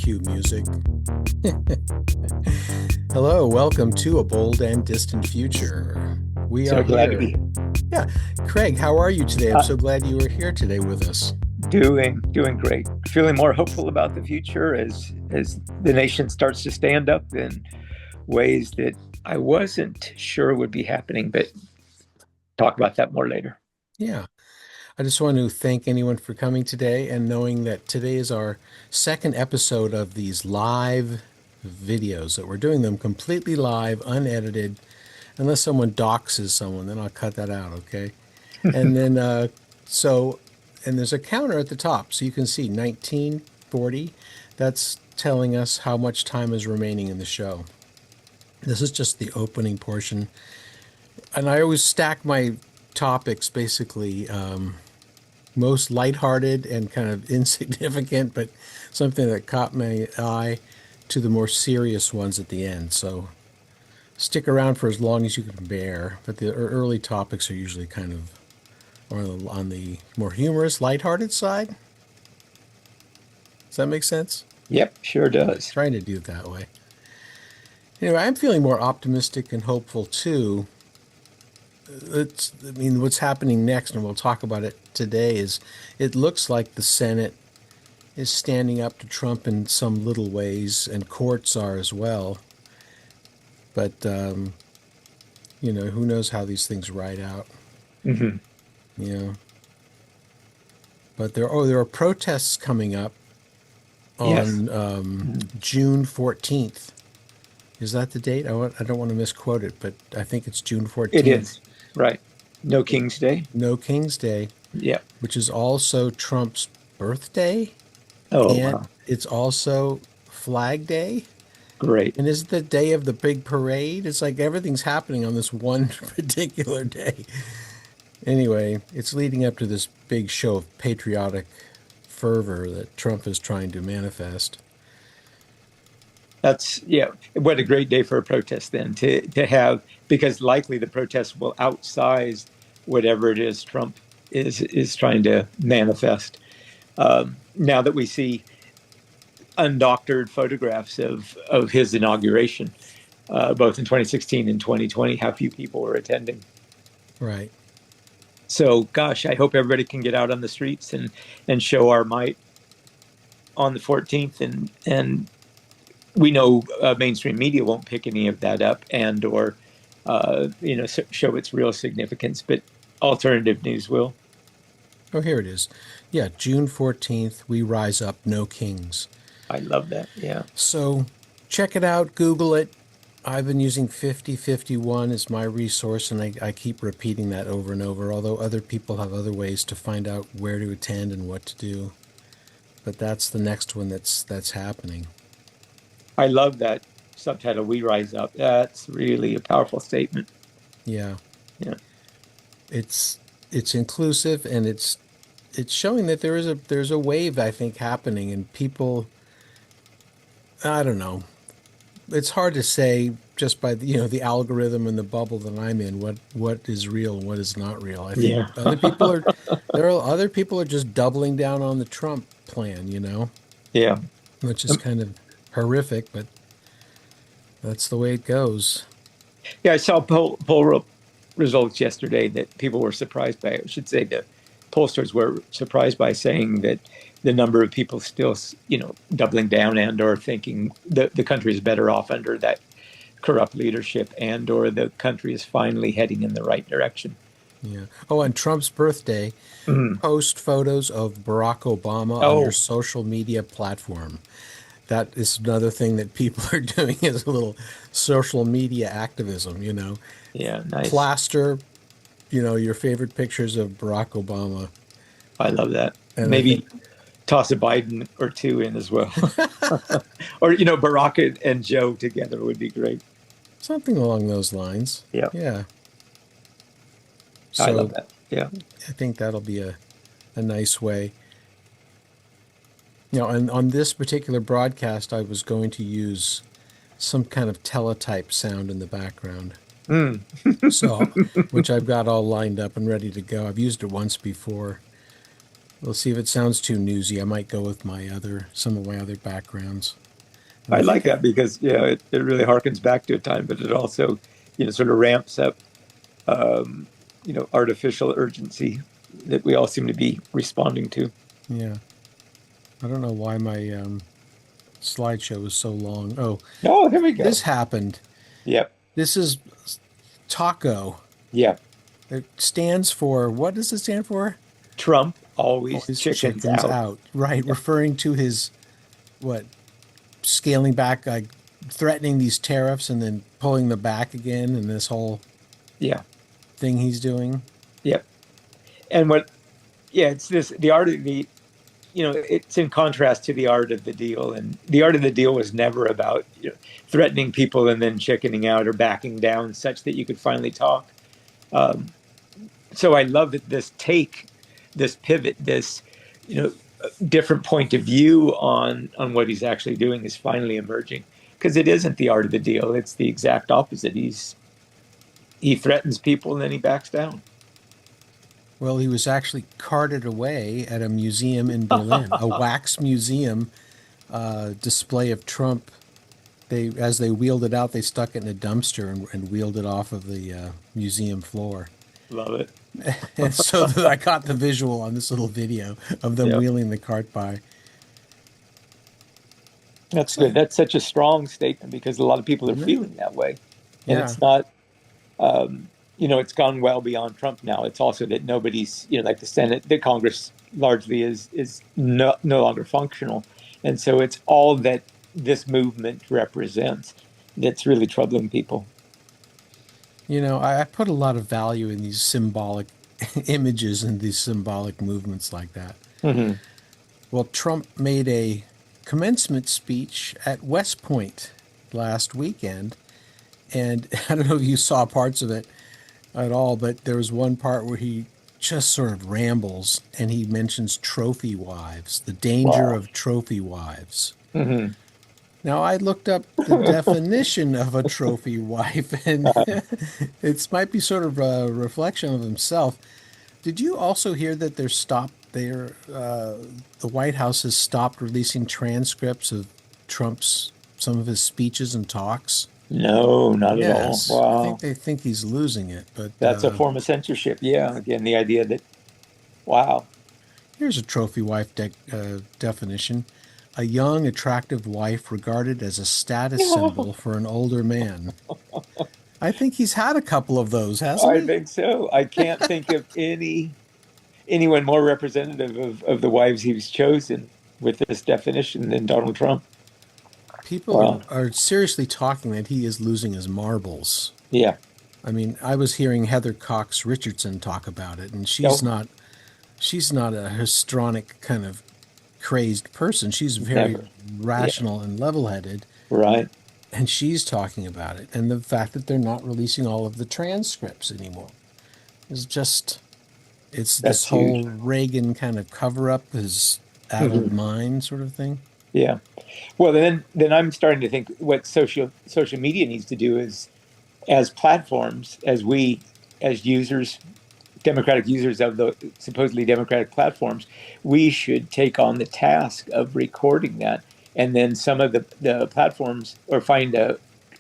cue music. Hello, welcome to A Bold and Distant Future. We are So glad to here. be Yeah, Craig, how are you today? I'm uh, so glad you were here today with us. doing great. Feeling more hopeful about the future as the nation starts to stand up in ways that I wasn't sure would be happening, but talk about that more later. Yeah, I just want to thank anyone for coming today and knowing that today is our second episode of these live videos that we're doing them completely live, unedited, unless someone doxes someone, then I'll cut that out, okay? And then, so, and there's a counter at the top, so you can see 1940. That's telling us how much time is remaining in the show. This is just the opening portion. And I always stack my topics basically most lighthearted and kind of insignificant, but something that caught my eye to the more serious ones at the end. So stick around for as long as you can bear. But the early topics are usually kind of on the more humorous, lighthearted side. Does that make sense? Yep, sure does. Trying to do it that way. Anyway, I'm feeling more optimistic and hopeful too. What's happening next, and we'll talk about it today, is it looks like the Senate is standing up to Trump in some little ways, and courts are as well. But, who knows how these things ride out, Hmm. you know. But there are protests coming up Yes. on Mhm. June 14th. Is that the date? I don't want to misquote it, but I think it's June It 14th. is. Right. No King's Day. No King's Day, Yeah. which is also Trump's birthday, Oh, and wow. it's also Flag Day. Great. And is it the day of the big parade? It's like everything's happening on this one particular day. Anyway, it's leading up to this big show of patriotic fervor that Trump is trying to manifest. That's yeah. What a great day for a protest then to have because likely the protest will outsize whatever it is Trump is trying to manifest. Now that we see undoctored photographs of his inauguration, both in 2016 and 2020, how few people were attending. Right. So, gosh, I hope everybody can get out on the streets and show our might on the 14th. And we know mainstream media won't pick any of that up and or show its real significance, but alternative news will. Oh, here it is. Yeah, June 14th, we rise up, no kings. I love that. Yeah. So check it out, Google it. I've been using 5051 as my resource, and I keep repeating that over and over, although other people have other ways to find out where to attend and what to do. But that's the next one that's happening. I love that subtitle, We Rise Up. That's really a powerful statement. Yeah. Yeah. It's inclusive, and it's showing that there's a wave, I think, happening, and people, I don't know. It's hard to say just by the algorithm and the bubble that I'm in what is real and what is not real. I think Yeah. other people are just doubling down on the Trump plan, Yeah. which is kind of horrific, but that's the way it goes. Yeah. I saw results yesterday that people were surprised by. I should say the pollsters were surprised by saying that the number of people still, doubling down and or thinking that the country is better off under that corrupt leadership and or the country is finally heading in the right direction. Yeah. Oh, on Trump's birthday, Mhm. post photos of Barack Obama on your Oh, social media platform. That is another thing that people are doing is a little social media activism. yeah, nice. Plaster, your favorite pictures of Barack Obama. I love that. And I think Maybe toss a Biden or two in as well. Or, Barack and Joe together would be great. something along those lines. Yeah, Yeah. I love So that. Yeah. I think that'll be a nice way. And on this particular broadcast, I was going to use some kind of teletype sound in the background. Mm. So, which I've got all lined up and ready to go. I've used it once before. We'll see if it sounds too newsy. I might go with some of my other backgrounds. And I I like think, that because it really harkens back to a time, but it also sort of ramps up artificial urgency that we all seem to be responding to. yeah, I don't know why my slideshow was so long. Oh, Oh, there we this go. happened. Yep. This is taco. Yep. It stands for, what does it stand for? Trump always Always chickens chickens out. out. Right, referring to his, what, scaling back, like threatening these tariffs and then pulling them back again, and this whole Yeah. thing he's doing. Yep. And it's the art of it's in contrast to the art of the deal. And the art of the deal was never about threatening people and then chickening out or backing down such that you could finally talk. Um, so I love that this pivot, this you know different point of view on what he's actually doing is finally emerging because it isn't the art of the deal; it's the exact opposite. He threatens people and then he backs down. Well, he was actually carted away at a museum in Berlin, a wax museum display of Trump. As they wheeled it out, they stuck it in a dumpster and wheeled it off of the museum floor. Love it. And so I got the visual on this little video of them Yep, wheeling the cart by. that's So, good. That's such a strong statement because a lot of people are isn't it? feeling that way, and Yeah. it's not. It's gone well beyond Trump now. It's also that nobody's, like the Senate, the Congress largely is no longer functional, and so it's all that this movement represents that's really troubling people. I put a lot of value in these symbolic images and these symbolic movements like that. Hmm. Well, Trump made a commencement speech at West Point last weekend, and I don't know if you saw parts of it at all, but there was one part where he just sort of rambles and he mentions trophy wives, the danger Wow. of trophy wives. Hmm. Now, I looked up the definition of a trophy wife, and it might be sort of a reflection of himself. Did you also hear that the White House has stopped releasing transcripts of some of his speeches and talks? No, not at all. Yes, I think Wow. they think he's losing it, but That's a form of censorship. Yeah. Again, the idea that, wow. here's a trophy wife definition. A young, attractive wife regarded as a status symbol for an older man. I think he's had a couple of those, hasn't I he? think so. I can't think of anyone more representative of the wives he's chosen with this definition than Donald Trump. People Wow. are seriously talking that he is losing his marbles. Yeah. I mean, I was hearing Heather Cox Richardson talk about it, and No, she's not a histrionic kind of crazed person. She's very never. Yeah. rational and level-headed, Right. and she's talking about it. And the fact that they're not releasing all of the transcripts anymore is just it's this That's huge. whole Reagan kind of cover-up, his addled Hmm. mind sort of thing. Yeah. Well, then I'm starting to think what social media needs to do is, as platforms, as users, democratic users of the supposedly democratic platforms, we should take on the task of recording that, and then some of the platforms or find a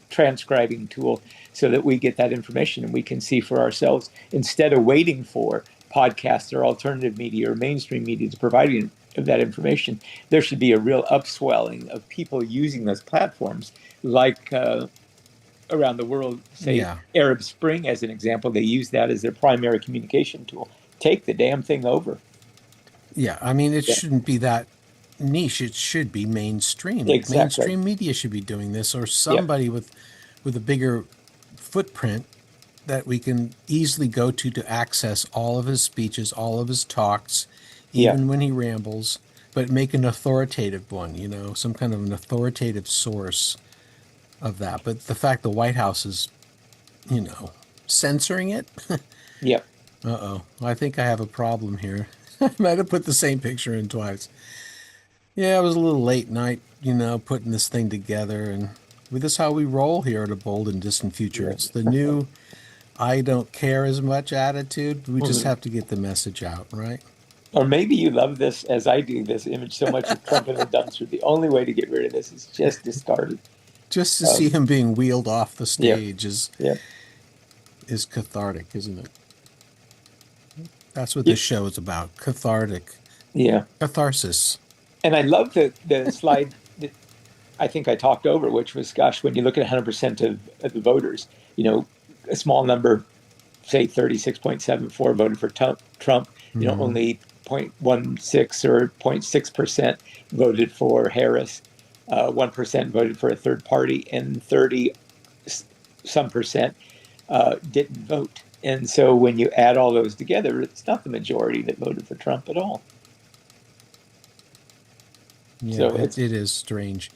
transcribing tool so that we get that information and we can see for ourselves instead of waiting for podcasts or alternative media or mainstream media to provide that information. There should be a real upswelling of people using those platforms, like around the world, say Yeah. Arab Spring as an example. They use that as their primary communication tool. Take the damn thing over. Yeah, I mean, it Yeah, shouldn't be that niche. It should be mainstream. Like exactly. mainstream media should be doing this, or Yep. somebody with a bigger footprint that we can easily go to access all of his speeches, all of his talks, Yeah. even when he rambles, but make an authoritative one, some kind of an authoritative source of that. But the fact the White House is, you know, censoring it, Yep. uh-oh, I think I have a problem here. I might have put the same picture in twice. Yeah, it was a little late night, putting this thing together, and with this how we roll here at A Bold and Distant Future. Yeah. It's the new I don't care as much attitude. We just Mhm. have to get the message out, right? Or maybe you love this as I do, this image so much of Trump in the dumpster. The only way to get rid of this is just discard it. Just to see Um, him being wheeled off the yep, stage yep, is cathartic, isn't it? That's what this yep, show is about. Cathartic. yeah. Catharsis. And I love the slide that I think I talked over, which was, gosh, when you look at 100% of the voters, you know, a small number, say 36.74 voted for Trump, Hmm. only 0.16 or 0.6% voted for Harris, 1% voted for a third party, and 30 some percent didn't vote. And so when you add all those together, it's not the majority that voted for Trump at all. Yeah, So it's, it is strange.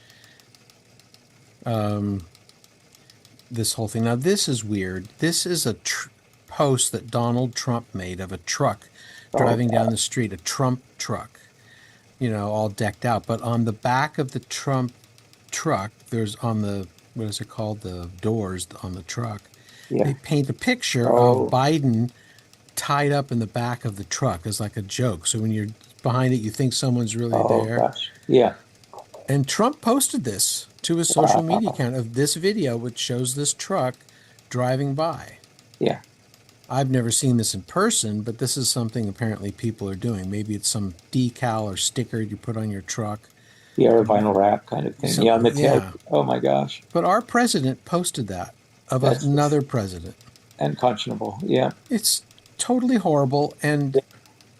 This whole thing. Now, this is weird. This is a post that Donald Trump made of a truck oh, driving down the street, a Trump truck, all decked out. But on the back of the Trump truck, there's on the, what is it called? The doors on the truck. yeah. They paint a picture of Oh, Biden tied up in the back of the truck as like a joke. So when you're behind it, you think someone's really oh there. gosh. Yeah. And Trump posted this to his social media Wow. account of this video, which shows this truck driving by. Yeah. I've never seen this in person, but this is something apparently people are doing. Maybe it's some decal or sticker you put on your truck. Yeah. Or vinyl wrap kind of thing. So, Yeah. On the tail. yeah. Oh my gosh. But our president posted that of That's another just president. unconscionable. Yeah. It's totally horrible, and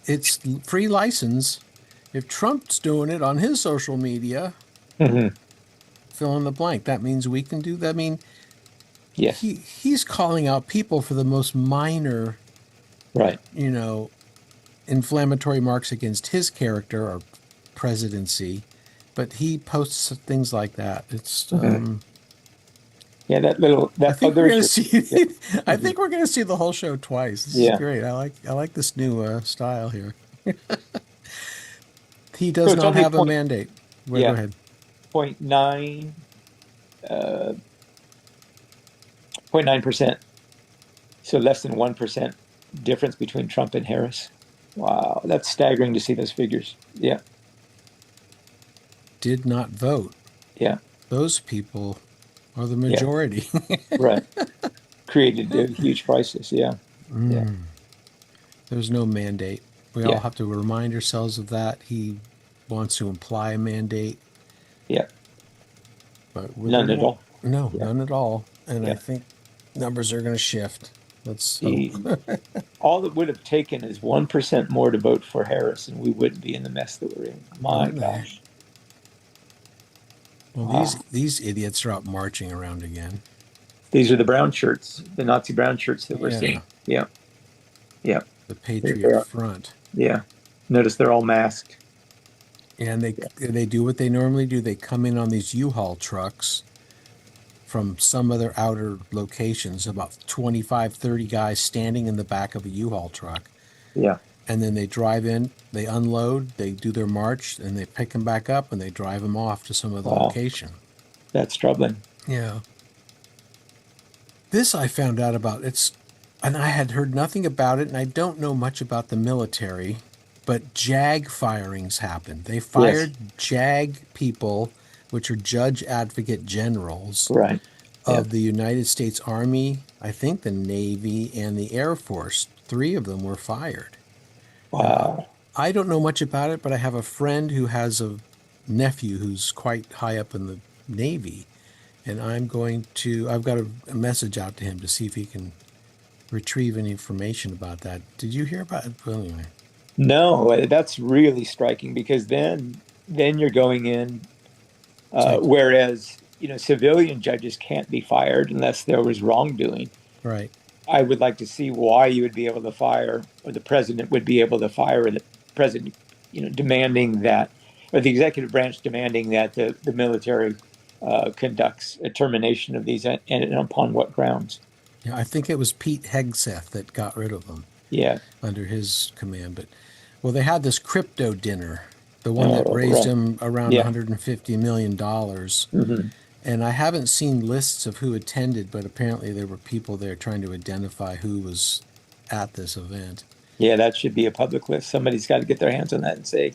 it's free license. If Trump's doing it on his social media, Hmm. fill in the blank. That means we can do that. I mean, Yes. he's calling out people for the most minor, Right. you know, inflammatory marks against his character or presidency, but he posts things like that. It's Hmm. Yeah. That little, I that think we're other, gonna see yeah. I Hmm. think we're gonna see the whole show twice. This is Yeah. great. I like this new style here. He So does it's not only have a point, mandate. Well, go yeah, ahead. 0.9, 0.9%. So less than 1% difference between Trump and Harris. Wow. That's staggering to see those figures. Yeah. Did not vote. Yeah. Those people are the Yeah. majority. Right. Created a huge crisis. Yeah. Yeah. There's no mandate. We all Yeah. have to remind ourselves of that. He wants to imply a mandate, Yeah. but there None at won't. all. No, Yeah. none at all. And I Yeah. think numbers are going to shift. Let's hope. The all it would have taken is 1% more to vote for Harris, and we wouldn't be in the mess that we're in. My Okay. gosh. Well, Wow. these idiots are out marching around again. These are the brown shirts, the Nazi brown shirts that we're Yeah, seeing. Yeah. Yeah. the There Patriot they are. Front. Yeah. Notice they're all masked. And Yeah. they do what they normally do. They come in on these U-Haul trucks from some other outer locations, about 25, 30 guys standing in the back of a U-Haul truck. Yeah. And then they drive in, they unload, they do their march, and they pick them back up and they drive them off to some other Wow. location. That's troubling. Yeah. This I found out about. And I had heard nothing about it, and I don't know much about the military, but JAG firings happened. They Yes. fired JAG people, which are Judge Advocate Generals Right. Yeah. of the United States Army, I think the Navy, and the Air Force. Three of them were fired. Now, Wow. I don't know much about it, but I have a friend who has a nephew who's quite high up in the Navy, and I've got a message out to him to see if he can retrieve any information about that. Did you hear about it? Well, anyway. No, that's really striking because then you're going in. It's like, Whereas civilian judges can't be fired unless there was wrongdoing. right. I would like to see why you would be able to fire, or the president would be able to fire, or the president, demanding that, or the executive branch demanding that the military conducts a termination of these, and upon what grounds? Yeah, I think it was Pete Hegseth that got rid of them Yeah. under his command. But, well, they had this crypto dinner, the one that Oh, raised right. him around Yeah. $150 million. Hmm. And I haven't seen lists of who attended, but apparently there were people there trying to identify who was at this event. Yeah, that should be a public list. Somebody's got to get their hands on that and say,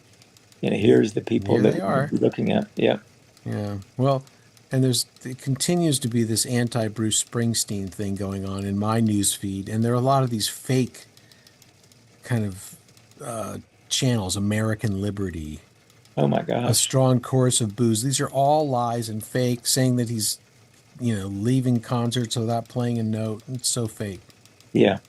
here's the people Here that they we're going are. to be looking at. Yeah. Yeah. Well, and it continues to be this anti Bruce Springsteen thing going on in my news feed, and there are a lot of these fake kind of channels, American Liberty, Oh my A gosh. Strong Chorus of Booze. These are all lies and fake, saying that he's, leaving concerts without playing a note. It's so fake. Yeah,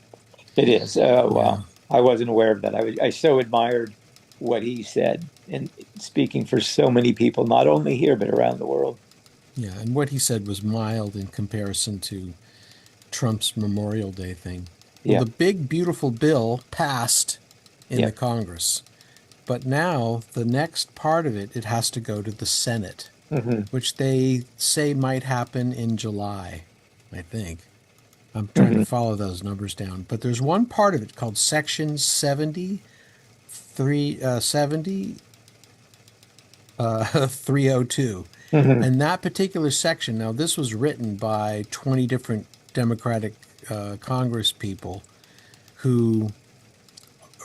it is. Yeah. Well, I wasn't aware of that. I so admired what he said and speaking for so many people, not only here, but around the world. Yeah. And what he said was mild in comparison to Trump's Memorial Day thing. Well, Yeah. the big, beautiful bill passed in Yeah. the Congress. But now the next part of it, it has to go to the Senate, Hmm. which they say might happen in July, I think. I'm trying Hmm. to follow those numbers down. But there's one part of it called Section 70, 302. Hmm. And that particular section, now this was written by 20 different Democratic Congress people who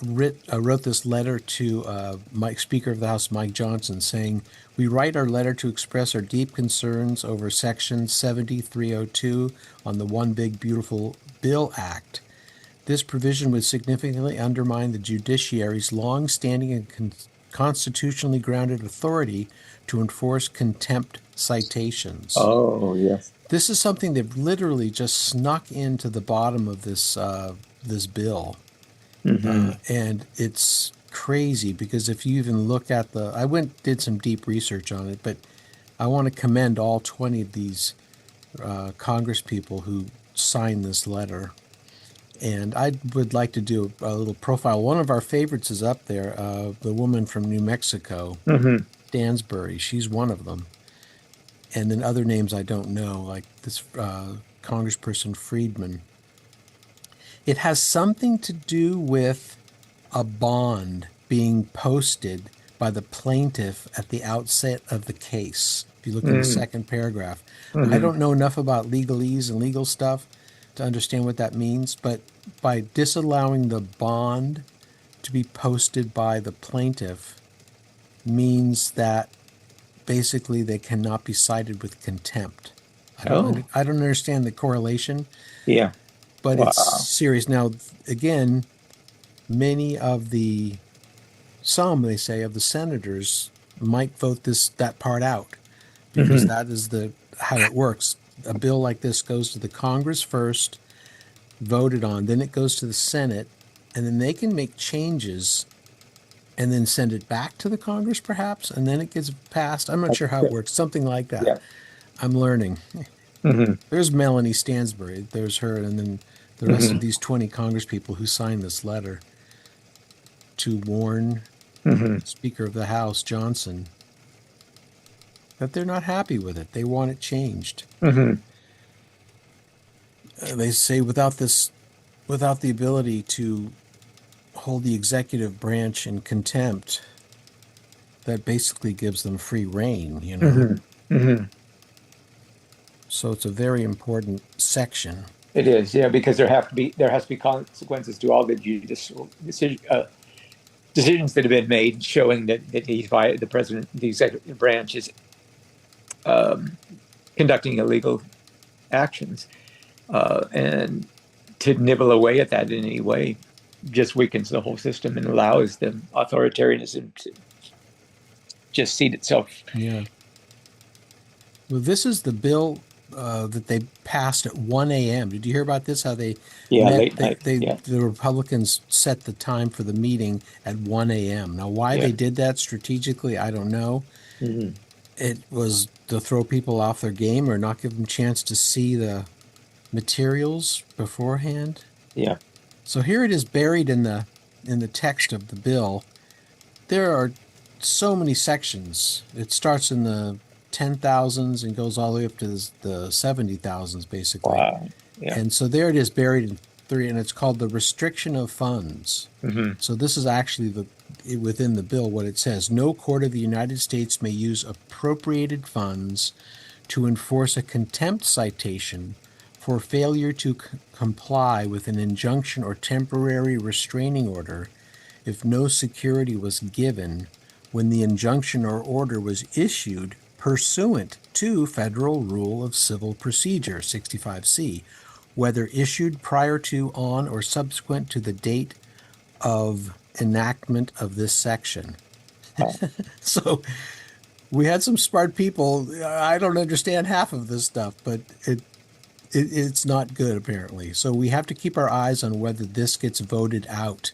wrote this letter to Speaker of the House Mike Johnson saying, "We write our letter to express our deep concerns over Section 7302 on the One Big Beautiful Bill Act. This provision would significantly undermine the judiciary's long-standing and constitutionally grounded authority to enforce contempt citations." Oh, yes. This is something they've literally just snuck into the bottom of this bill. Hmm. And it's crazy because if you even look at I did some deep research on it, but I want to commend all 20 of these Congress people who signed this letter. And I would like to do a little profile. One of our favorites is up there, the woman from New Mexico, Hmm. Stansbury. She's one of them. And then other names I don't know, like this Congressperson Friedman. It has something to do with a bond being posted by the plaintiff at the outset of the case. If you look in the second paragraph, I Hmm. don't know enough about legalese and legal stuff to understand what that means, but by disallowing the bond to be posted by the plaintiff means that basically they cannot be cited with contempt. Oh, I don't understand the correlation, yeah. but it's Wow. serious. Now, again, many of some they say of the senators might vote that part out because Hmm. that is the how it works. A bill like this goes to the Congress first, voted on, then it goes to the Senate, and then they can make changes and then send it back to the Congress perhaps, and then it gets passed. I'm not sure how it works. Something like that. Yeah. I'm learning. Hmm. There's Melanie Stansbury. There's her, and then the rest of Hmm. these 20 Congress people who signed this letter to warn Hmm. Speaker of the House, Johnson, that they're not happy with it. They want it changed. Hmm. They say without the ability to hold the executive branch in contempt, that basically gives them free reign. Hmm. Hmm. So it's a very important section. It is, yeah, because there has to be consequences to all the judicial decisions that have been made, showing that the president, the executive branch is um, conducting illegal actions, and to nibble away at that in any way just weakens the whole system and allows the authoritarianism to just seat itself. Yeah. Well, this is the bill that they passed at 1 a.m. Did you hear about this? How they Yeah, met? late night. Yeah, The Republicans set the time for the meeting at 1 a.m. Now, why yeah. they did that strategically, I don't know. Hmm. It was to throw people off their game or not give them a chance to see the materials beforehand. Yeah. So here it is buried in the text of the bill. There are so many sections. It starts in the 10,000s and goes all the way up to the 70,000s, basically. Wow. Yeah. And so there it is buried in three, and it's called the restriction of funds. Hmm. So this is actually within the bill what it says. No court of the United States may use appropriated funds to enforce a contempt citation for failure to comply with an injunction or temporary restraining order if no security was given when the injunction or order was issued pursuant to Federal Rule of Civil Procedure 65C, whether issued prior to, on, or subsequent to the date of enactment of this section. So we had some smart people. I don't understand half of this stuff, but it's not good apparently. So we have to keep our eyes on whether this gets voted out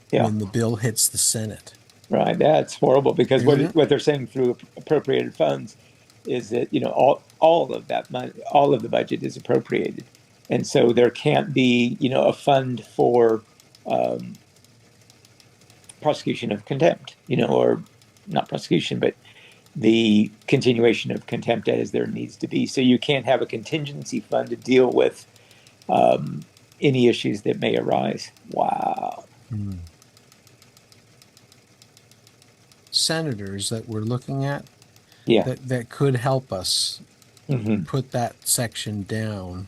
when the bill hits the Senate. Right, that's horrible because what they're saying through appropriated funds is that all of that money, all of the budget is appropriated, and so there can't be a fund for prosecution of contempt, or not prosecution, but the continuation of contempt as there needs to be. So you can't have a contingency fund to deal with any issues that may arise. Wow. Senators that we're looking at Yeah. that could help us put that section down.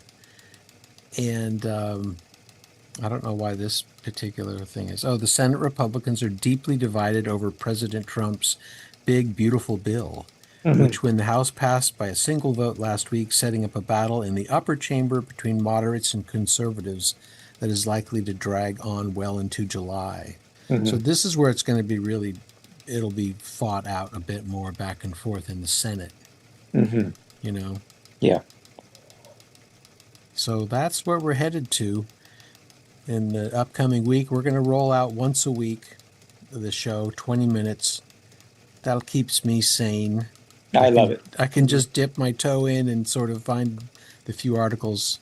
And I don't know why this particular thing is. Oh, the Senate Republicans are deeply divided over President Trump's big, beautiful bill, which when the House passed by a single vote last week, setting up a battle in the upper chamber between moderates and conservatives that is likely to drag on well into July. So this is where it's going to be really, it'll be fought out a bit more back and forth in the Senate, Yeah. So that's where we're headed to in the upcoming week. We're going to roll out once a week the show, 20 minutes. That keeps me sane. I love it. I can just dip my toe in and sort of find the few articles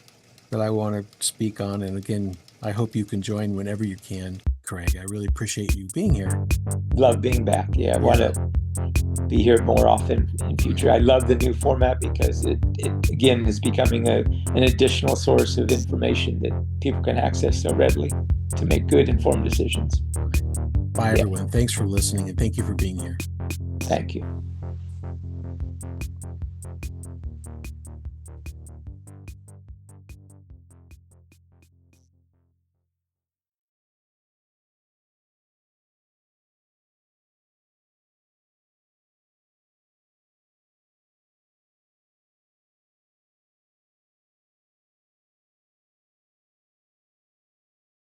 that I want to speak on. And again, I hope you can join whenever you can, Craig. I really appreciate you being here. Love being back. Yeah, I want to be here more often in future. I love the new format because it again is becoming an additional source of information that people can access so readily to make good informed decisions. Bye, everyone. Thanks for listening, and thank you for being here. Thank you.